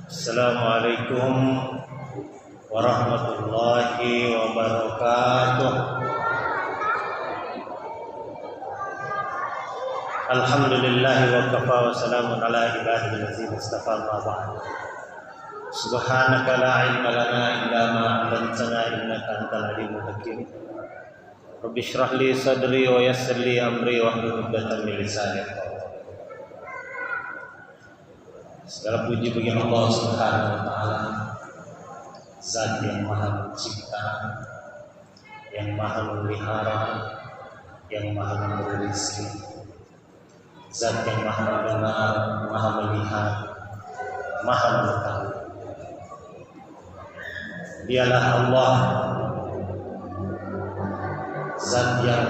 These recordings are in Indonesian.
Assalamualaikum warahmatullahi wabarakatuh. Alhamdulillah wa kafa wa salamun ala ibadihi allazina istafa ma ba'd. Subhanaka la ilma lana illa ma 'allamtana innaka antal alimul hakim. Rabbi shrah li sadri wa yassir li amri wahlul 'uqdatam min lisani yafqahu. Segala puji bagi Allah Subhanahu wa taala, Zat yang Maha Pencipta, yang Maha Memelihara, yang Maha memberi rezeki, Zat yang Maha mendengar, Maha melihat, Maha mengetahui. Dialah Allah, Zat yang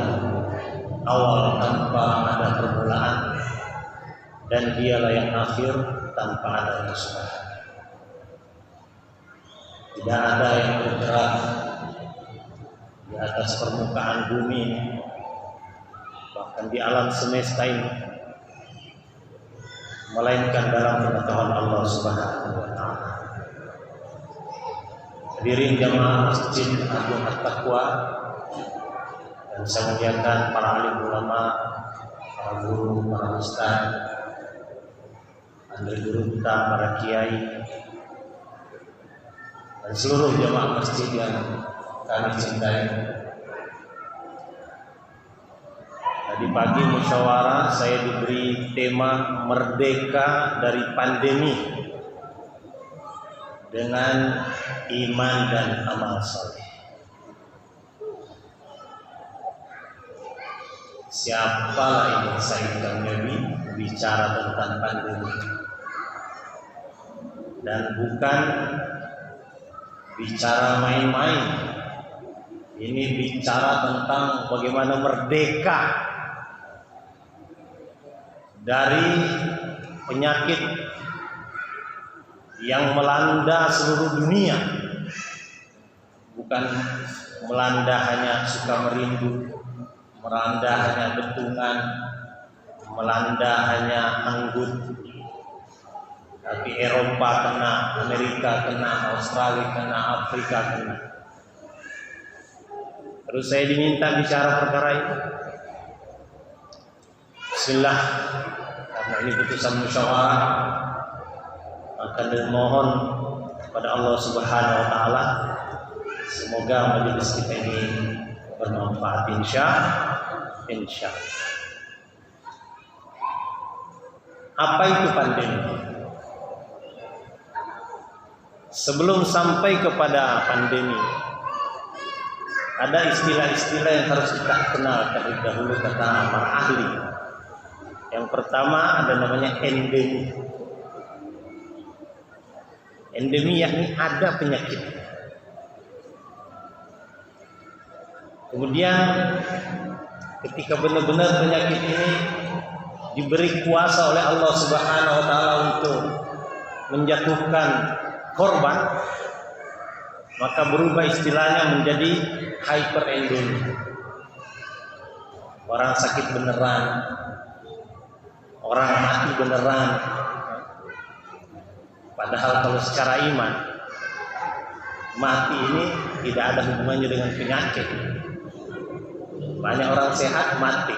awal tanpa ada permulaan, dan dialah yang akhir tanpa ada kesudahan. Tidak ada yang bergerak di atas permukaan bumi ini, bahkan di alam semesta ini, melainkan dalam pengetahuan Allah Subhanahu wa taala. Hadirin jamaah Masjid Agung At-Taqwa, dan saya muliakan para alim ulama, para guru, para ustaz, para guru kita, para kiai, dan seluruh jamaah masjid yang kami cintai. Tadi pagi musyawarah saya diberi tema merdeka dari pandemi dengan iman dan amal saleh. Siapalah ini Said Nabi bicara tentang pandemi, dan bukan bicara main-main. Ini bicara tentang bagaimana merdeka dari penyakit yang melanda seluruh dunia. Bukan melanda hanya Sukamerindu, melanda hanya Betungan, melanda hanya Anggut, tapi Eropa kena, Amerika kena, Australia kena, Afrika kena. Terus saya diminta bicara perkara itu. Bismillah, karena ini putusan musyawarah, maka dimohon kepada Allah Subhanahu wa taala semoga majelis kita ini bermanfaat insya. Apa itu pandemi? Sebelum sampai kepada pandemi, ada istilah-istilah yang harus kita kenal terlebih dahulu kata para ahli. Yang pertama ada namanya endemi. Endemi yakni ada penyakit. Kemudian ketika benar-benar penyakit ini diberi kuasa oleh Allah Subhanahu wa taala untuk menjatuhkan korban, maka berubah istilahnya menjadi hyperendemi. Orang sakit beneran, orang mati beneran. Padahal kalau secara iman, mati ini tidak ada hubungannya dengan penyakit. Banyak orang sehat mati,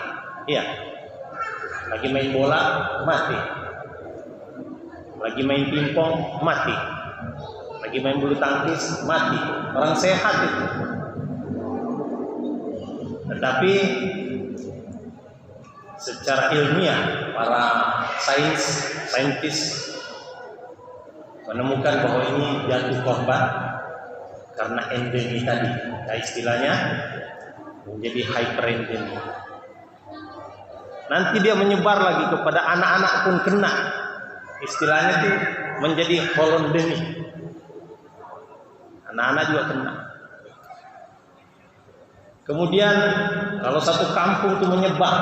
iya. Lagi main bola mati, lagi main pingpong mati, lagi main bulu tangkis mati. Orang sehat itu. Tetapi secara ilmiah para saintis menemukan bahwa ini jatuh korban karena endemi tadi. Nah, istilahnya menjadi hyperendemi. Nanti dia menyebar lagi kepada anak-anak pun kena. Istilahnya itu menjadi holondemi. Anak-anak juga kena. Kemudian kalau satu kampung itu menyebar,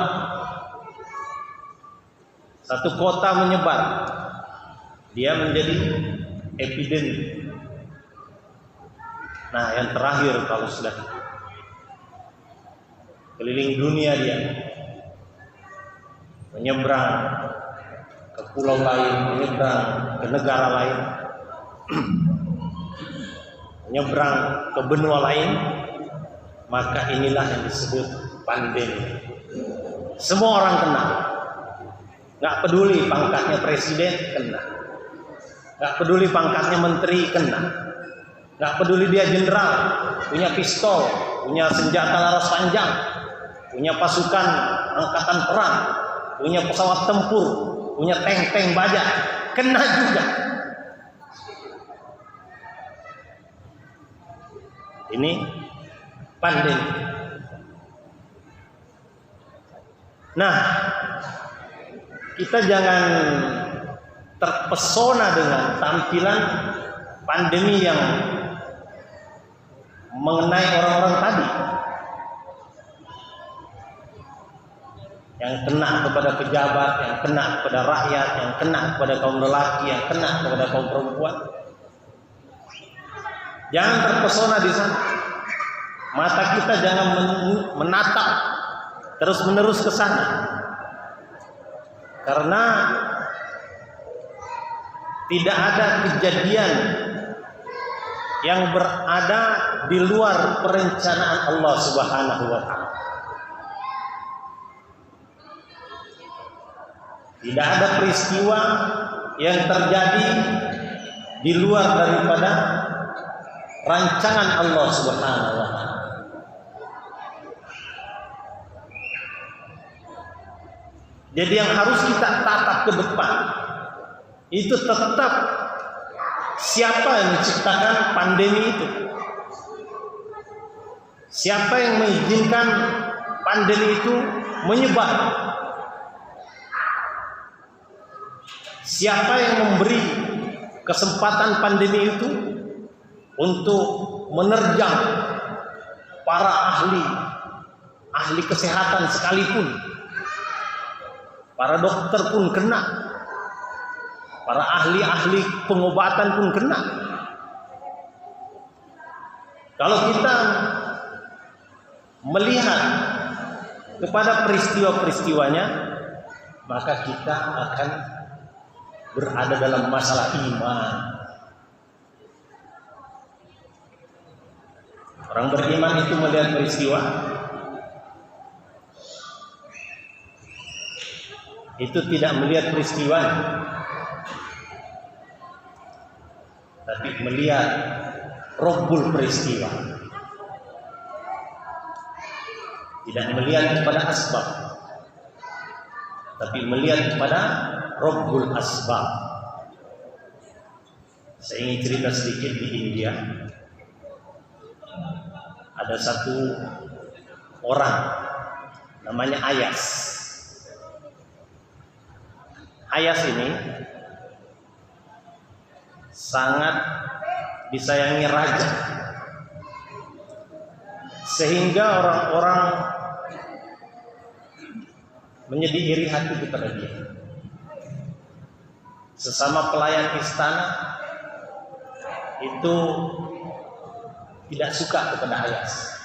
satu kota menyebar, dia menjadi epidemi. Nah, yang terakhir kalau sudah keliling dunia dia menyeberang ke pulau lain, menyeberang ke negara lain, menyeberang ke benua lain, maka inilah yang disebut pandemi. Semua orang kena, nggak peduli pangkatnya presiden kena, nggak peduli pangkatnya menteri kena, nggak peduli dia jenderal, punya pistol, punya senjata laras panjang, punya pasukan angkatan perang, punya pesawat tempur, punya tank-tank baja, kena juga. Ini pandemi. Nah, kita jangan terpesona dengan tampilan pandemi yang mengenai orang-orang tadi, yang kena kepada pejabat, yang kena kepada rakyat, yang kena kepada kaum lelaki, yang kena kepada kaum perempuan. Jangan terpesona di sana. Mata kita jangan menatap terus-menerus ke sana. Karena tidak ada kejadian yang berada di luar perencanaan Allah Subhanahu wa taala. Tidak ada peristiwa yang terjadi di luar daripada rancangan Allah Subhanahu wa taala. Jadi yang harus kita tatap ke depan itu tetap siapa yang menciptakan pandemi itu? Siapa yang mengizinkan pandemi itu menyebar? Siapa yang memberi kesempatan pandemi itu untuk menerjang para ahli kesehatan sekalipun? Para dokter pun kena, para ahli pengobatan pun kena. Kalau kita melihat kepada peristiwa-peristiwanya, maka kita akan berada dalam masalah iman. Orang beriman itu melihat peristiwa, itu tidak melihat peristiwa, tapi melihat Rabbul peristiwa. Tidak melihat kepada asbab, tapi melihat kepada Rabbul asbab. Saya ingin cerita sedikit. Di India ada satu orang namanya Ayas. Ayas ini sangat disayangi raja, sehingga orang-orang menjadi iri hati kepada dia. Sesama pelayan istana itu tidak suka kepada Ayas,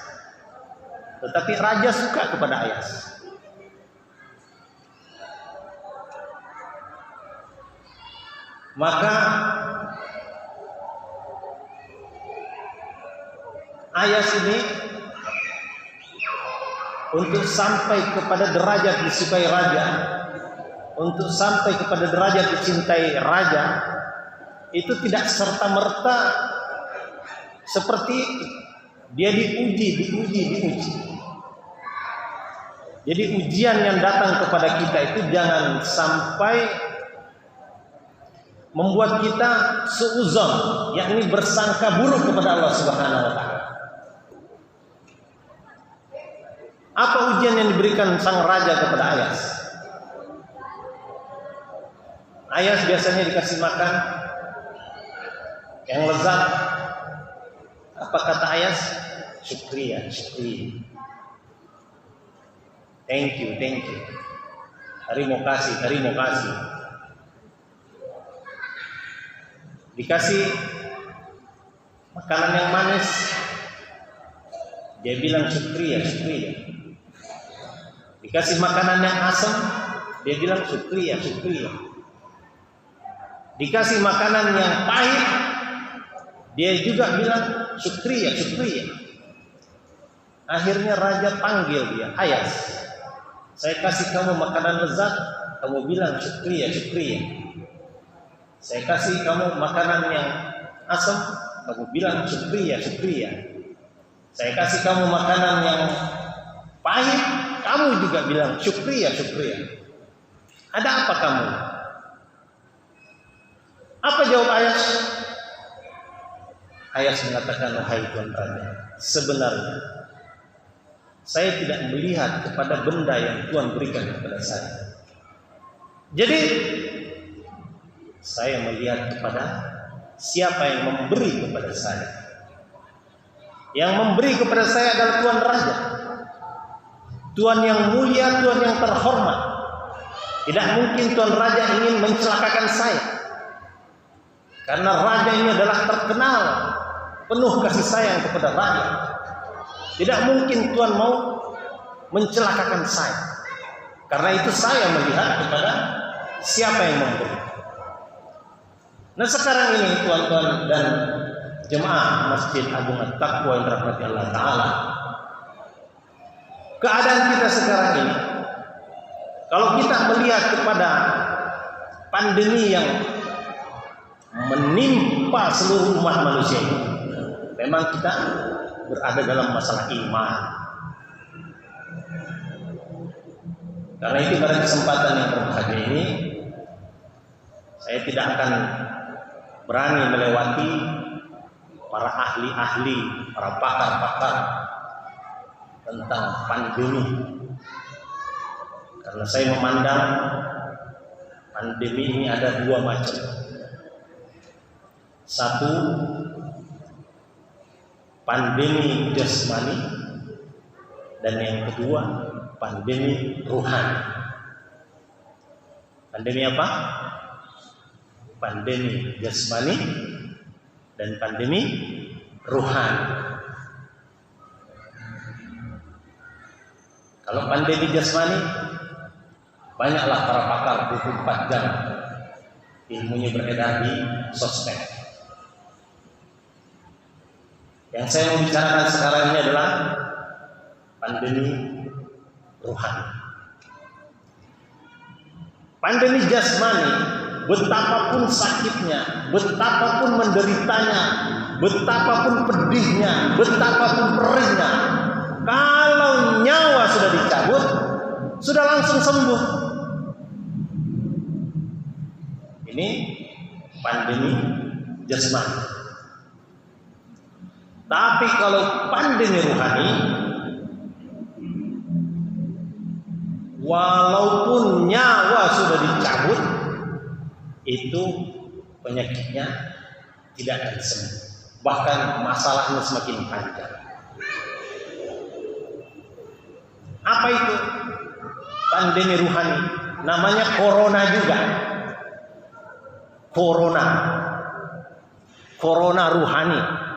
tetapi raja suka kepada Ayas. Maka Ayas ini untuk sampai kepada derajat disukai raja, untuk sampai kepada derajat dicintai raja, itu tidak serta-merta seperti itu. Dia diuji. Jadi ujian yang datang kepada kita itu jangan sampai membuat kita suuzon, yakni bersangka buruk kepada Allah Subhanahu wa taala. Apa ujian yang diberikan sang raja kepada Ayas? Ayas biasanya dikasih makan yang lezat. Apa kata Ayas? Syukriya. Thank you. Terima kasih. Dikasih makanan yang manis, dia bilang syukriya. Dikasih makanan yang asam, dia bilang syukriya. Dikasih makanan yang pahit, Dia juga bilang syukriya, syukriya. Akhirnya raja panggil dia, Ayas, saya kasih kamu makanan lezat, kamu bilang syukriya, syukriya. Saya kasih kamu makanan yang asam, kamu bilang syukriya, syukriya. Saya kasih kamu makanan yang pahit, kamu juga bilang syukriya, syukriya. Ada apa kamu? Apa jawab Ayas? Ayas mengatakan, wahai Tuan Raja, sebenarnya saya tidak melihat kepada benda yang Tuhan berikan kepada saya. Jadi saya melihat kepada siapa yang memberi kepada saya. Yang memberi kepada saya adalah Tuan Raja, Tuhan yang mulia, Tuhan yang terhormat. Tidak mungkin Tuan Raja ingin mencelakakan saya, karena Raja ini adalah terkenal penuh kasih sayang kepada rakyat. Tidak mungkin Tuhan mau mencelakakan saya. Karena itu saya melihat kepada siapa yang memberi. Nah sekarang ini tuan-tuan dan jemaah Masjid Agung At-Taqwa yang dirahmati Allah Ta'ala, keadaan kita sekarang ini, kalau kita melihat kepada pandemi yang menimpa seluruh umat manusia ini, memang kita berada dalam masalah iman. Karena itu pada kesempatan yang berbahagia ini, saya tidak akan berani melewati para ahli-ahli, para pakar-pakar tentang pandemi. Karena saya memandang pandemi ini ada dua macam. Satu, pandemi jasmani, dan yang kedua pandemi ruhani. Pandemi apa? Pandemi jasmani dan pandemi ruhani. Kalau pandemi jasmani, banyaklah para pakar 24 jam ilmunya beredar di sosmed. Yang saya mau bicarakan sekarang ini adalah pandemi ruhani. Pandemi jasmani, betapapun sakitnya, betapapun menderitanya, betapapun pedihnya, betapapun perihnya, kalau nyawa sudah dicabut, sudah langsung sembuh. Ini pandemi jasmani. Tapi kalau pandemi ruhani, walaupun nyawa sudah dicabut, itu penyakitnya tidak akan sembuh. Bahkan masalahnya semakin panjang. Apa itu pandemi ruhani? Namanya corona juga. Corona ruhani.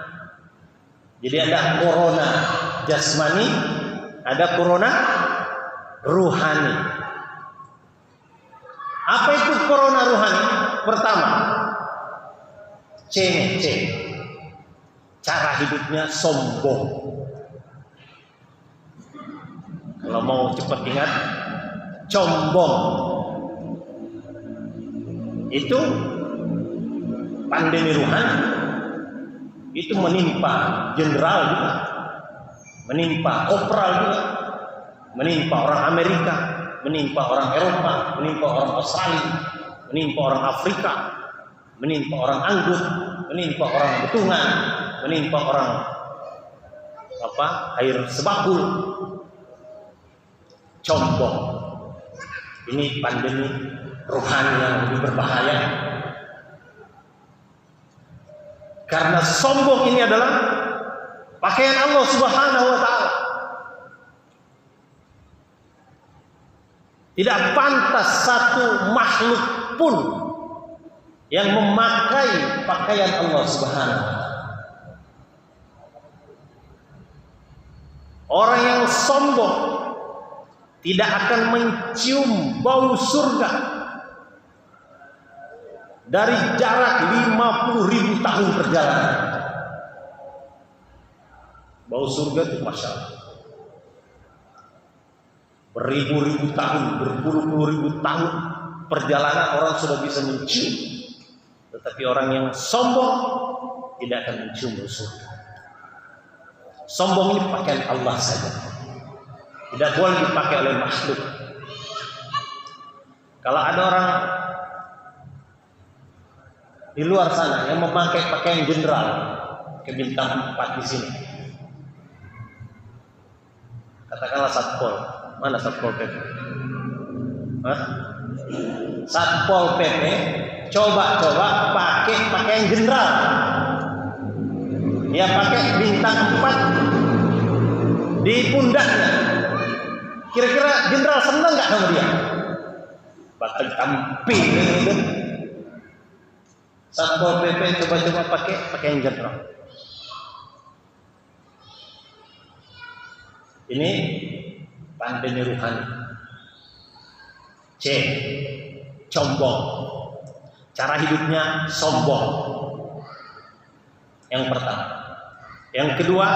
Jadi ada corona jasmani, ada corona ruhani. Apa itu corona ruhani? Pertama, cara hidupnya sombong. Kalau mau cepat ingat, combong. Itu pandemi ruhani. Itu menimpa jenderal juga, menimpa kopral juga, menimpa orang Amerika, menimpa orang Eropa, menimpa orang Australia, menimpa orang Afrika, menimpa orang Anggut, menimpa orang Betungan, menimpa orang air sebakul. Combong. Ini pandemi ruhani yang lebih berbahaya. Karena sombong ini adalah pakaian Allah Subhanahu wa Ta'ala. Tidak pantas satu makhluk pun yang memakai pakaian Allah Subhanahu wa Ta'ala. Orang yang sombong tidak akan mencium bau surga. dari jarak 50.000 tahun perjalanan. Bau surga itu Masya Allah. Beribu-ribu tahun, berpuluh-puluh ribu tahun perjalanan orang sudah bisa mencium. Tetapi orang yang sombong tidak akan mencium surga. Sombong ini pakaian Allah saja, tidak boleh dipakai oleh makhluk. Kalau ada orang di luar sana yang memakai pakaian jenderal ke bintang 4 di sini, katakanlah Satpol, mana Satpol PP? Hah? Satpol PP coba pakai pakaian jenderal, dia pakai bintang 4 di pundaknya. Kira-kira jenderal senang nggak sama dia? Bakal tampil gitu. Satpol PP coba-coba pakai pakaian jenderal. Ini pandemi ruhani. C, sombong. Cara hidupnya sombong. Yang pertama. Yang kedua,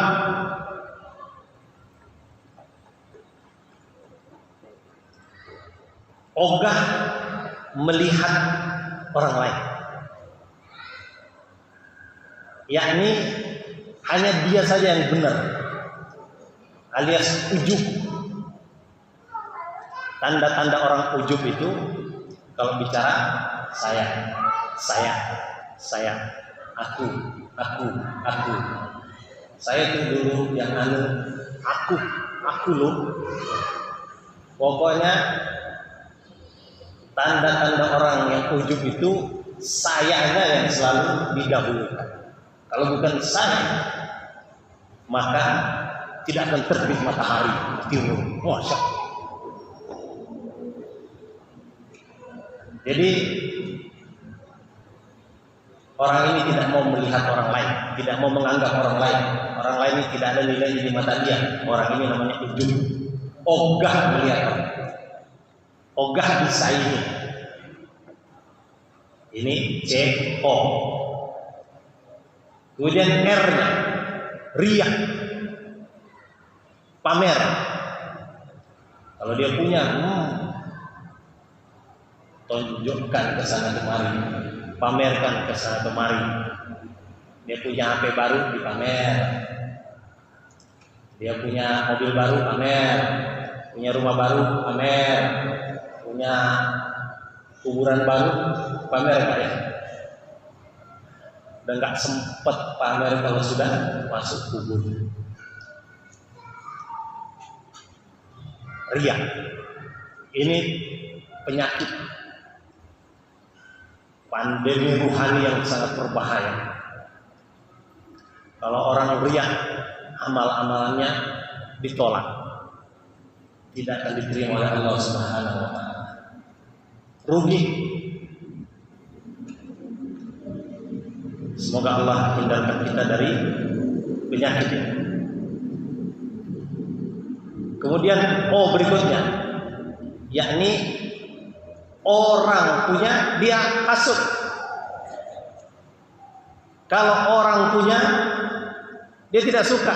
ogah melihat orang lain. Yakni hanya dia saja yang benar, alias ujub. Tanda-tanda orang ujub itu kalau bicara saya, aku. Saya itu dulu yang aku loh. Pokoknya tanda-tanda orang yang ujub itu sayanya yang selalu didahulukan. Kalau bukan saya, maka tidak akan terbit matahari timur. Masya Allah. Jadi orang ini tidak mau melihat orang lain, tidak mau menganggap orang lain. Orang lain ini tidak ada nilai di mata dia. Orang ini namanya ujub, ogah melihat orang, ogah disaingi. Ini CO. Kemudian R-nya riya, pamer. Kalau dia punya, tunjukkan ke sana kemari, pamerkan ke sana kemari. Dia punya HP baru dipamer, dia punya mobil baru pamer, punya rumah baru pamer, punya kuburan baru pamer kan ya? Dan nggak sempat pamer kalau sudah masuk kubur. Riya ini penyakit pandemi ruhani yang sangat berbahaya. Kalau orang riya, amal-amalannya ditolak, tidak akan diterima oleh Allah Subhanahu wa Ta'ala. Rugi. Semoga Allah hindarkan kita dari penyakit ini. Kemudian berikutnya, yakni orang punya dia hasud. Kalau orang punya dia tidak suka.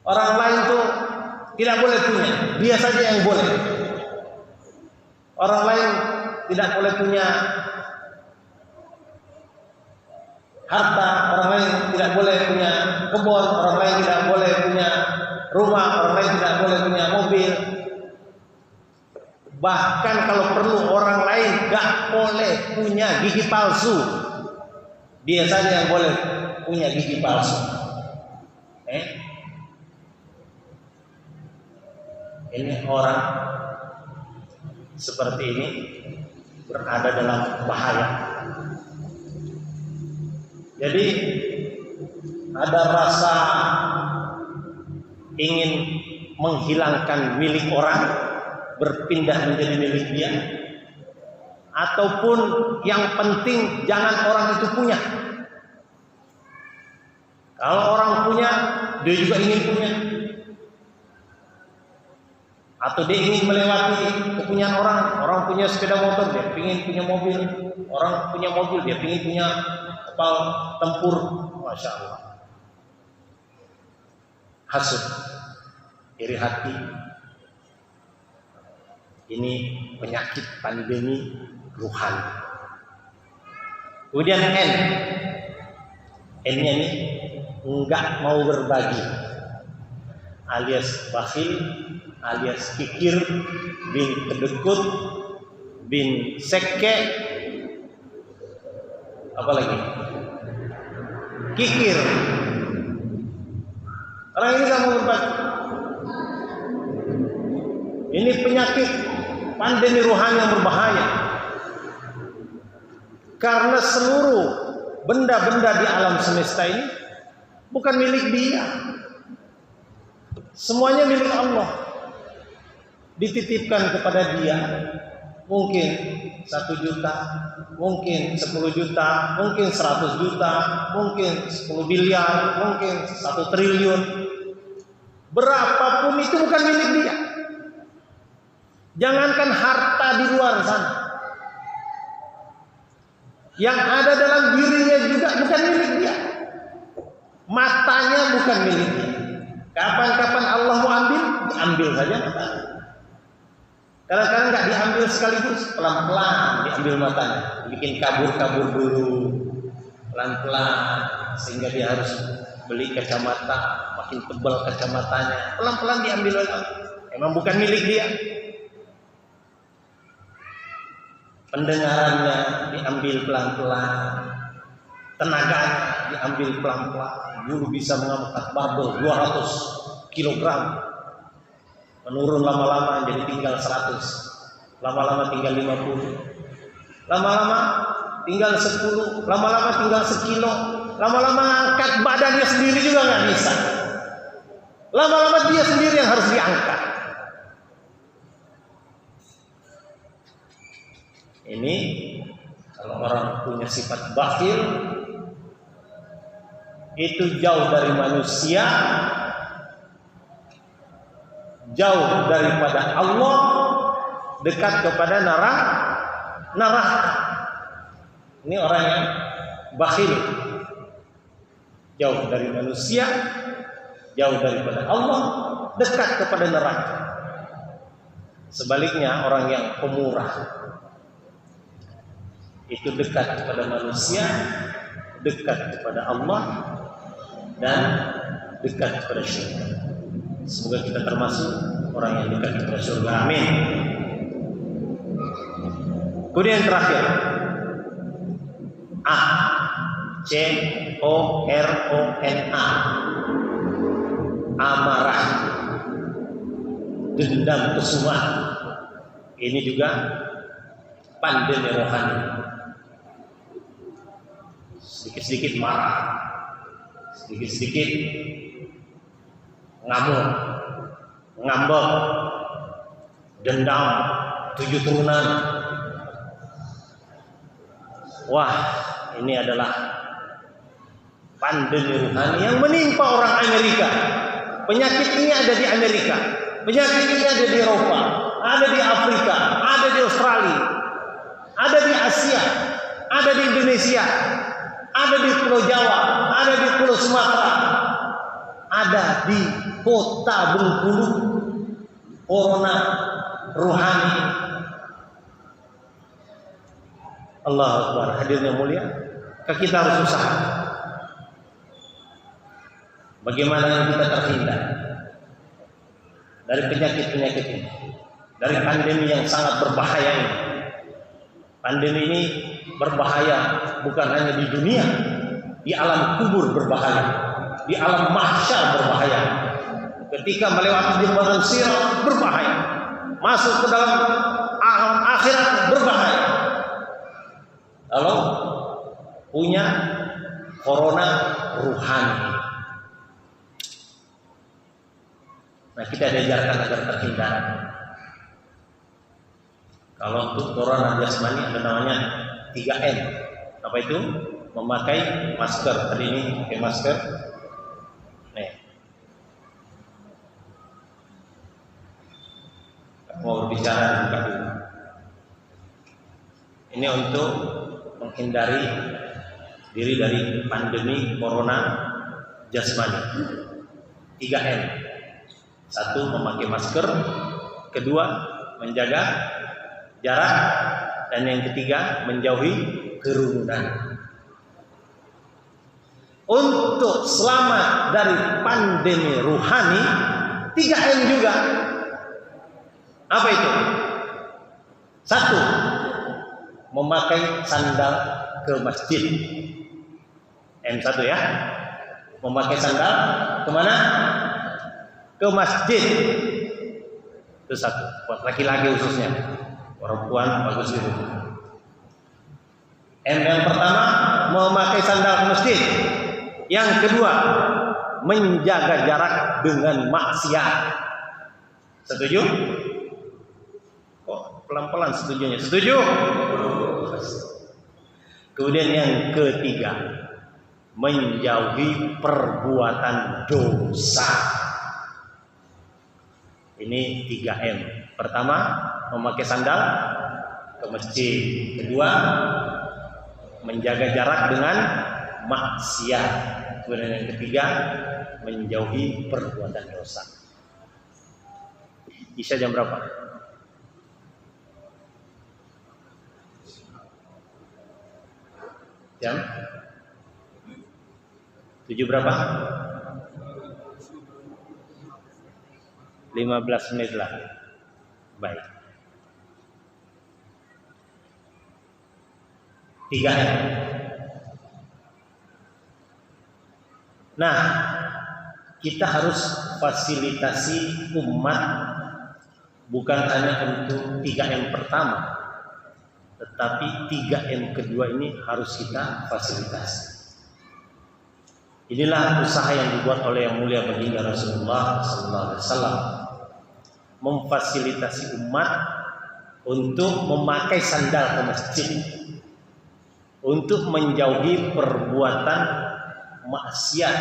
Orang lain tuh tidak boleh punya, dia saja yang boleh. Orang lain tidak boleh punya harta, orang lain tidak boleh punya kebun, orang lain tidak boleh punya rumah, orang lain tidak boleh punya mobil. Bahkan kalau perlu orang lain gak boleh punya gigi palsu, dia saja yang boleh punya gigi palsu. Ini orang seperti ini berada dalam bahaya. Jadi ada rasa ingin menghilangkan milik orang, berpindah menjadi milik dia, ataupun yang penting jangan orang itu punya. Kalau orang punya, dia juga ingin punya. Atau dia ingin melewati kepunyaan orang punya sepeda motor, dia ingin punya mobil, orang punya mobil, dia ingin punya kapal tempur, masya Allah. Hasud, iri hati, ini penyakit pandemi ruhani. Kemudian N-nya ini enggak mau berbagi, alias bakhil, alias kikir, bin kedekut, bin sekke, apa lagi? Kikir. Orang ini enggak mau berbagi. Ini penyakit pandemi ruhani yang berbahaya. Karena seluruh benda-benda di alam semesta ini bukan milik dia. Semuanya milik Allah. Dititipkan kepada dia. Mungkin 1 juta, mungkin 10 juta, mungkin 100 juta, mungkin 10 miliar, mungkin 1 triliun. Berapapun itu bukan milik dia. Jangankan harta di luar sana, yang ada dalam dirinya juga bukan milik dia. Matanya bukan milik dia. Kapan-kapan Allah mau ambil, diambil saja matanya. Kadang-kadang nggak diambil sekaligus, pelan-pelan diambil matanya, bikin kabur-kabur dulu, pelan-pelan, sehingga dia harus beli kacamata, makin tebal kacamatanya, pelan-pelan diambil lagi. Emang bukan milik dia. Pendengarannya diambil pelan-pelan, tenaganya diambil pelan-pelan. Dulu bisa mengangkat barbel 200 kg, menurun lama-lama jadi tinggal 100, lama-lama tinggal 50, lama-lama tinggal 10, lama-lama tinggal sekilo, lama-lama angkat badannya sendiri juga nggak bisa, lama-lama dia sendiri yang harus diangkat. Ini kalau orang punya sifat bakhil, itu jauh dari manusia, jauh daripada Allah, dekat kepada neraka. Ini orang yang bakhil, jauh dari manusia, jauh daripada Allah, dekat kepada neraka. Sebaliknya orang yang pemurah, itu dekat kepada manusia, dekat kepada Allah, dan dekat kepada syurga. Semoga kita termasuk orang yang dekat kepada syurga. Amin. Kemudian yang terakhir, A, C O R O N A, amarah, dendam kesumat. Ini juga pandemi rohani. Sedikit-sedikit marah, sedikit-sedikit ngamuk, ngambek, dendam, 7 turunan. Wah, ini adalah pandemi rohani yang menimpa orang Amerika. Penyakit ini ada di Amerika, penyakit ini ada di Eropa, ada di Afrika, ada di Australia, ada di Asia, ada di Indonesia, ada di Pulau Jawa, ada di Pulau Sumatera, ada di kota Bengkulu. Corona ruhani. Allahu Akbar. Hadirin yang mulia, kita harus usaha. Bagaimana kita terhindar dari penyakit-penyakit ini, dari pandemi yang sangat berbahaya ini. Pandemi ini berbahaya bukan hanya di dunia, di alam kubur berbahaya, di alam mahsyar berbahaya. Ketika melewati jembatan Sirat berbahaya, masuk ke dalam alam akhirat berbahaya. Kalau punya corona ruhani, nah kita diajarkan agar terhindar. Kalau untuk corona jasmani ada namanya 3M. Apa itu? Memakai masker. Hari ini pakai masker. Nih. bicara dibuka dulu. Ini untuk menghindari diri dari pandemi corona jasmani. 3M. 1. Memakai masker. Kedua, menjaga jarak. Dan yang ketiga, menjauhi kerumunan. Untuk selamat dari pandemi ruhani, 3M juga. Apa itu? 1. Memakai sandal ke masjid. M1 ya. Memakai sandal kemana? Ke masjid. Itu 1. Buat laki-laki khususnya. Perempuan bagus itu. M yang pertama, memakai sandal ke masjid. Yang kedua, menjaga jarak dengan maksiat. Setuju? Kok pelan-pelan setujunya? Setuju? Kemudian yang ketiga, menjauhi perbuatan dosa. Ini 3M. Pertama, memakai sandal ke masjid. Kedua, menjaga jarak dengan maksiat. Kemudian yang ketiga, menjauhi perbuatan dosa. Isya jam berapa? Jam 7 berapa? 15 menit lah. Baik. 3M. Nah, kita harus fasilitasi umat bukan hanya untuk 3M pertama, tetapi 3M kedua ini harus kita fasilitasi. Inilah usaha yang dibuat oleh yang mulia baginda Rasulullah SAW, memfasilitasi umat untuk memakai sandal ke masjid, untuk menjauhi perbuatan maksiat,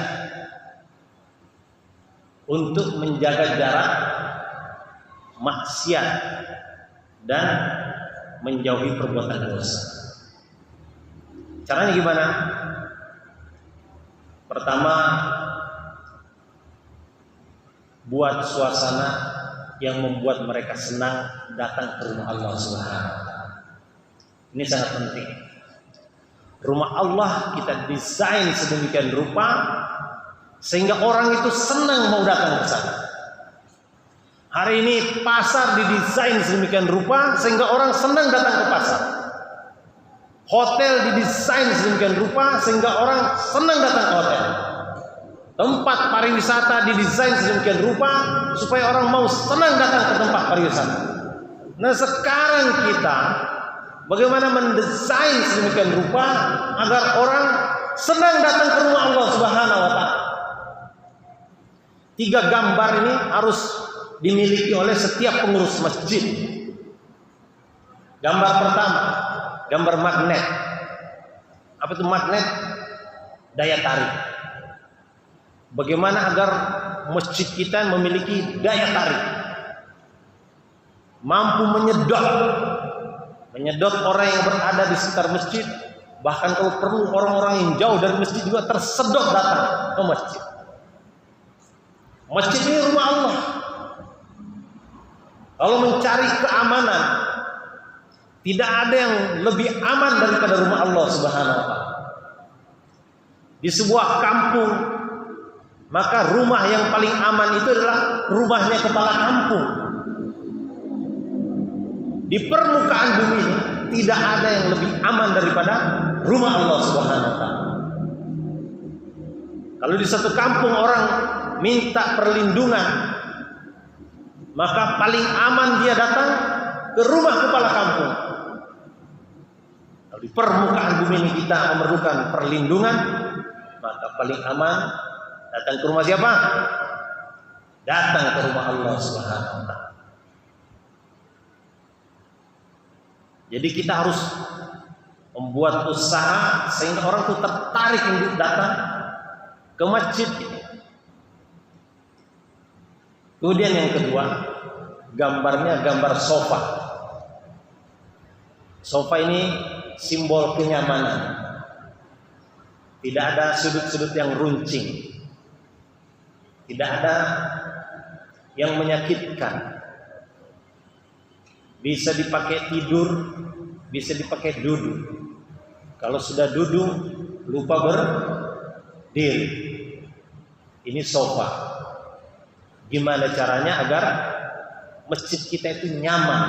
untuk menjaga jarak maksiat dan menjauhi perbuatan dosa. Caranya gimana? Pertama, buat suasana yang membuat mereka senang datang ke rumah Allah Subhanahu wa taala. Ini sangat penting. Rumah Allah kita desain sedemikian rupa sehingga orang itu senang mau datang ke sana. Hari ini pasar didesain sedemikian rupa sehingga orang senang datang ke pasar. Hotel didesain sedemikian rupa sehingga orang senang datang ke hotel. Tempat pariwisata didesain sedemikian rupa supaya orang mau senang datang ke tempat pariwisata. Nah, sekarang kita bagaimana mendesain sedemikian rupa agar orang senang datang ke rumah Allah Subhanahu wa taala. 3 gambar ini harus dimiliki oleh setiap pengurus masjid. Gambar pertama, gambar magnet. Apa itu magnet? Daya tarik. Bagaimana agar masjid kita memiliki daya tarik, mampu menyedot orang yang berada di sekitar masjid, bahkan kalau perlu orang-orang yang jauh dari masjid juga tersedot datang ke masjid. Masjid ini rumah Allah. Kalau mencari keamanan, tidak ada yang lebih aman daripada rumah Allah Subhanahu wa taala. Di sebuah kampung, maka rumah yang paling aman itu adalah rumahnya kepala kampung. Di permukaan bumi ini tidak ada yang lebih aman daripada rumah Allah Subhanahu wa taala. Kalau di satu kampung orang minta perlindungan, maka paling aman dia datang ke rumah kepala kampung. Kalau di permukaan bumi ini kita memerlukan perlindungan, maka paling aman datang ke rumah siapa? Datang ke rumah Allah Subhanahu wa taala. Jadi kita harus membuat usaha sehingga orang itu tertarik untuk datang ke masjid. Kemudian yang kedua, gambarnya gambar sofa. Sofa ini simbol kenyamanan. Tidak ada sudut-sudut yang runcing. Tidak ada yang menyakitkan. Bisa dipakai tidur, bisa dipakai duduk. Kalau sudah duduk, lupa berdiri. Ini sofa. Gimana caranya agar masjid kita itu nyaman?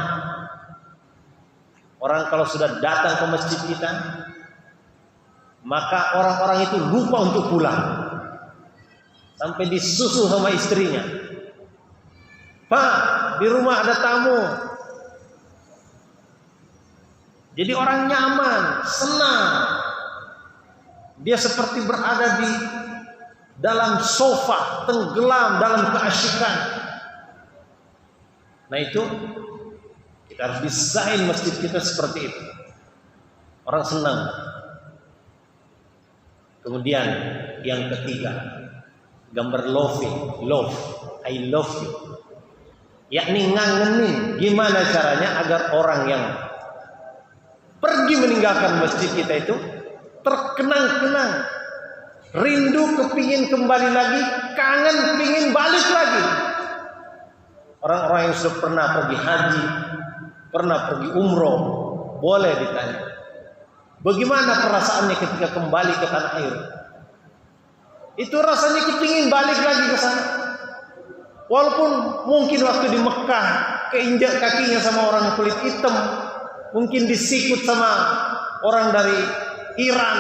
Orang kalau sudah datang ke masjid kita, maka orang-orang itu lupa untuk pulang. Sampai disusul sama istrinya. Pak, di rumah ada tamu. Jadi orang nyaman, senang. Dia seperti berada di dalam sofa, tenggelam dalam keasyikan. Nah itu, kita harus desain masjid kita seperti itu. Orang senang. Kemudian yang ketiga, gambar loving, love, I love you. Yakni ngangenin gimana caranya agar orang yang pergi meninggalkan masjid kita itu terkenang-kenang, rindu kepingin kembali lagi, kangen pingin balik lagi. Orang-orang yang sudah pernah pergi haji, pernah pergi umroh, boleh ditanya, bagaimana perasaannya ketika kembali ke tanah air? Itu rasanya kepingin balik lagi ke sana. Walaupun mungkin waktu di Mekah keinjak kakinya sama orang kulit hitam, mungkin disikut sama orang dari Iran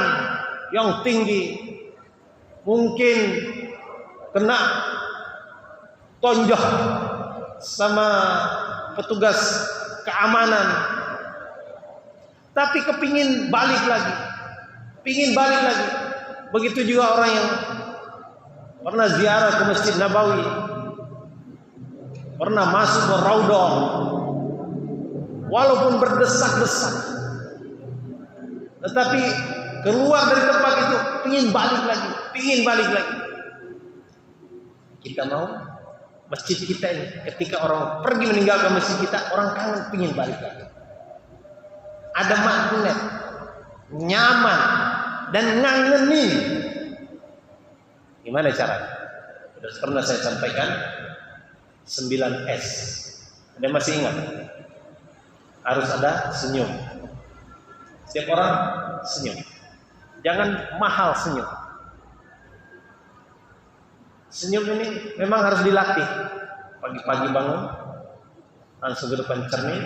yang tinggi, mungkin kena tonjok sama petugas keamanan, tapi kepingin balik lagi, pingin balik lagi. Begitu juga orang yang pernah ziarah ke Masjid Nabawi, pernah masuk ke Raudhah, walaupun berdesak-desak, tetapi keluar dari tempat itu pingin balik lagi, pingin balik lagi. Kita mau masjid kita ini, ketika orang pergi meninggalkan masjid kita, orang kangen pingin balik lagi. Ada magnet, nyaman dan ngangenin. Gimana caranya? Sudah pernah saya sampaikan 9S. Anda masih ingat? Harus ada senyum. Setiap orang senyum. Jangan mahal senyum. Senyum ini memang harus dilatih. Pagi-pagi bangun, langsung ke depan cermin,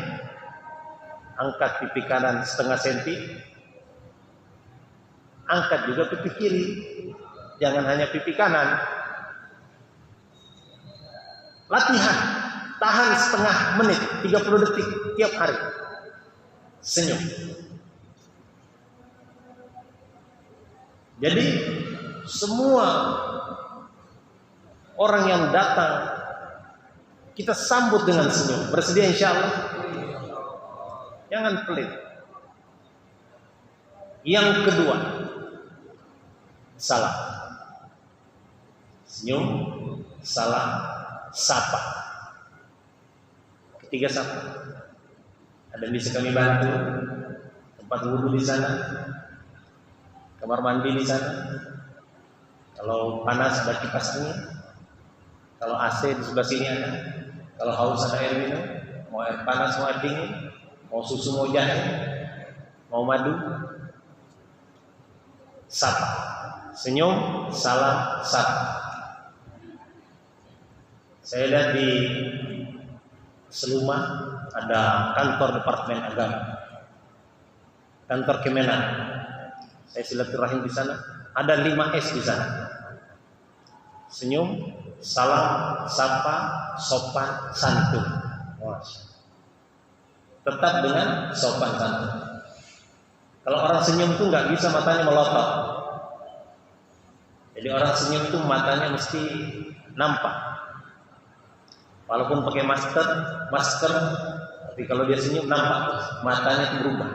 angkat pipi kanan setengah senti, angkat juga pipi kiri. Jangan hanya pipi kanan. Latihan, tahan setengah menit, 30 detik tiap hari. Senyum. Jadi semua orang yang datang kita sambut dengan senyum. Bersedia insya Allah. Jangan pelit. Yang kedua, salam. Senyum, salam, sapa. Ketiga sapa. Ada yang bisa kami bantu? Tempat wudhu di sana, kamar mandi di sana. Kalau panas ada kipas angin. Kalau AC di sebelah sini ada. Kalau haus ada air minum. Mau air panas, mau air dingin, mau susu, mau jahe, mau madu. Sapa. Senyum, salam, sapa. Saya lihat di Seluma ada kantor Departemen Agama, kantor Kemenak. Saya silaturahim di sana. Ada 5S di sana. Senyum, salam, sapa, sopan, santun. Tetap dengan sopan santun. Kalau orang senyum itu nggak bisa matanya melotot. Jadi orang senyum itu matanya mesti nampak. Walaupun pakai masker, tapi kalau dia senyum nampak matanya itu berubah.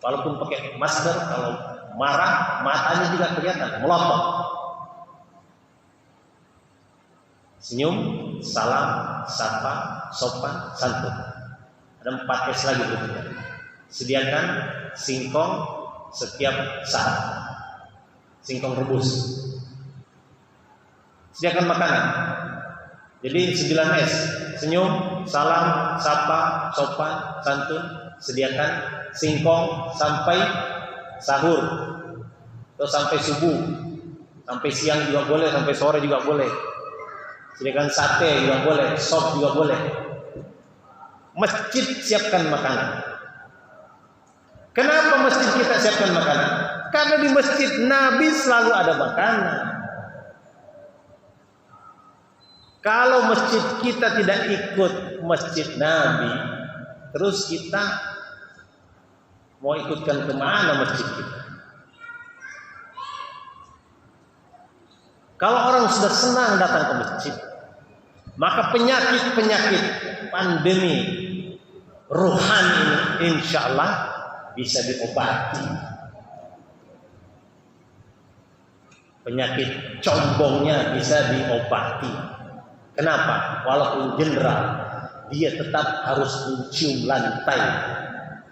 Walaupun pakai masker, kalau marah matanya juga kelihatan melotot. Senyum, salam, sapa, sopan, santun. Ada 4 S lagi berikutnya. Sediakan singkong setiap saat. Singkong rebus. Sediakan makanan. Jadi 9 S. Senyum, salam, sapa, sopan, santun. Sediakan singkong sampai sahur atau sampai subuh, sampai siang juga boleh, sampai sore juga boleh. Sediakan sate juga boleh, sop juga boleh. Masjid siapkan makanan. Kenapa masjid kita siapkan makanan? Karena di masjid Nabi selalu ada makanan. Kalau masjid kita tidak ikut masjid Nabi, terus kita mau ikutkan kemana masjid kita? Kalau orang sudah senang datang ke masjid, maka penyakit-penyakit pandemi rohani ini insya Allah bisa diobati. Penyakit combongnya bisa diobati. Kenapa? Walaupun jenderal, dia tetap harus mencium lantai.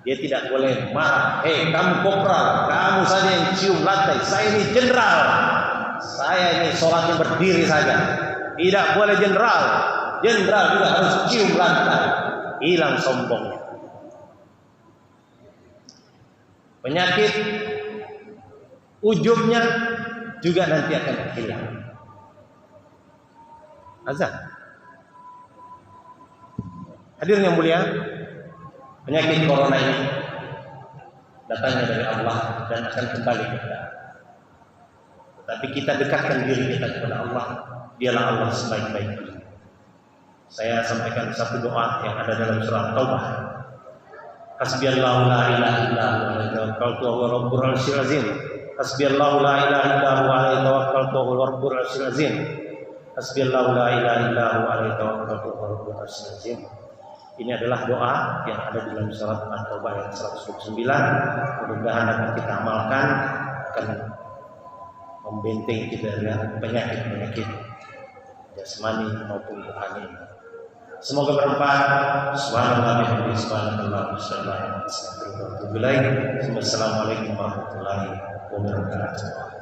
Dia tidak boleh marah. Kamu kopral, kamu saja yang cium lantai. Saya ini jenderal. Saya ini sholatnya berdiri saja. Tidak boleh jenderal. Jenderal juga harus cium lantai. Hilang sombongnya. Penyakit ujubnya juga nanti akan hilang. Azan. Hadirin yang mulia, penyakit corona ini datangnya dari Allah dan akan kembali kepada Allah. Tetapi kita dekatkan diri kita kepada Allah. Dialah Allah sebaik-baiknya. Saya sampaikan satu doa yang ada dalam surah Taubah. Hasbiyallahu la ilaha illa huwa alaihi tawakkaltu wa huwa rabbul arsyil azim. Hasbiyallahu la ilaha illa huwa alaihi tawakkaltu wa huwa rabbul arsyil azim. Hasbiyallahu la ilaha illa huwa alaihi tawakkaltu wa huwa rabbul arsyil azim. Ini adalah doa yang ada di dalam surat At-Taubah ayat 129. Mudah-mudahan dapat kita amalkan, akan membentengi kita dari penyakit-penyakit jasmani maupun rohani. Semoga bermanfaat. Subhanallah bihamdihi subhanallah wassalamualaikum warahmatullahi wabarakatuh.